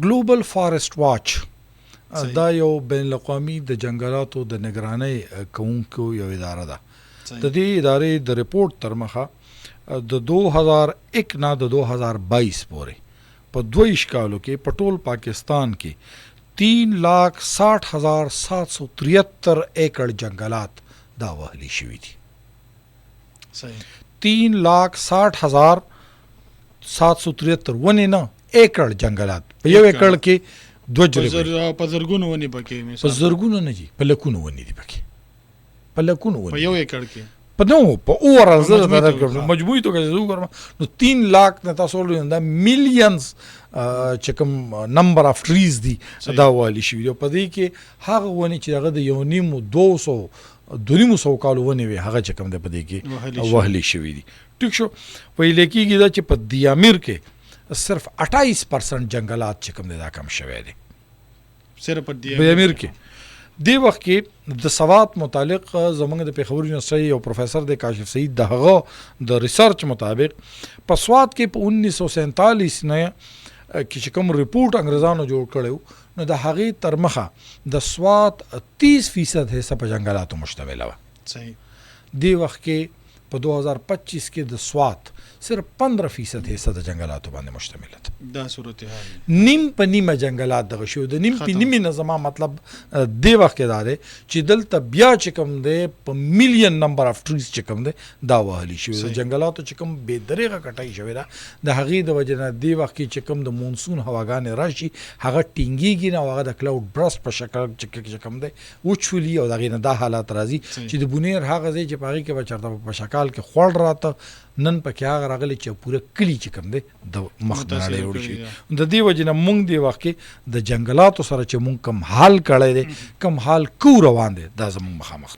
ګلوبل فارسټ واچ دا یو بین الاقوامي د جنګلاتو د نگرانۍ کوونکو یو اداره ده. د دې ادارې د رپورټ تر مخه د 2001 نه د 2022 پورې په 22 کالو کې په ټول پاکستان کې 3,60,773 ایکڑ جنگلات دا وهلي شوي دي. 3,60,773 ونې نه ایکڑ جنگلات په یو ایکڑ کې په زرګونو ونې پکې په زرګونو نه دي، په لکونو ونې دي پکې، په لکونو ونې په یو ایکړ کې په نو په اوورال مجموعي توګه زه وګورم نو 3 लाख نه تاسو ولې دا میلیونز چې کوم نمبر اف ټریز دي دا والی شي په دې کې هغه ونې چې هغه د 200 کالو ونې وي هغه چې کوم د په دې کې وهلي شوي دي. ټیک شو. ویل کېږي دا چې په دیامیر کې صرف 28% جنگلات چې کوم دا کم شوی دی صرف په دیامیر کې. دی وخت کې د سوات متعلق زمونږ د پیښور یونیورسيټي یو پروفیسر د کاشف سعید دغه د ریسرچ مطابق په سوات کې په 1947 نه کې چې کوم ریپورت انګريزانو جوړ کړو نو د هغې تر مخه د سوات 30% حصہ په جنگلاتو مشتمل و. صحیح. دی وخت کې په 2025 کې د سوات صرف 15% حصہ د جنگلاتو باندې مشتمل ده. دا صورتحال نیم په نیمه جنگلات دغه شو د نیم په نیمه نظام مطلب دی وخت کې دا دی چې دلته بیا چې کوم دی په میلیون نمبر اف ټریز چې کوم دی دا وهلي شوی د جنگلاتو چې کوم بې دریغه کټای شوی ده د هغې د وجې نه دی وخت کې چې کوم د مونسون هواګانې راشي هغه ټینګېږي نه او هغه د کلاوډ برست په شکل چې کوم دی وچولي او د هغې نه دا حالات راځي چې د بونیر هغه ځای چې په هغې کې به چېرته په شکال کې خوړ راته نن پکې هغه راغلی چې پوره کلي چې کوم دی د مخ د نړۍ وړي شي. د دې وجې نه مونږ دې وخت کې د جنګلاتو سره چې مونږ کم حال کړی دی کم حال کو روان دی دا زمونږ مخامخ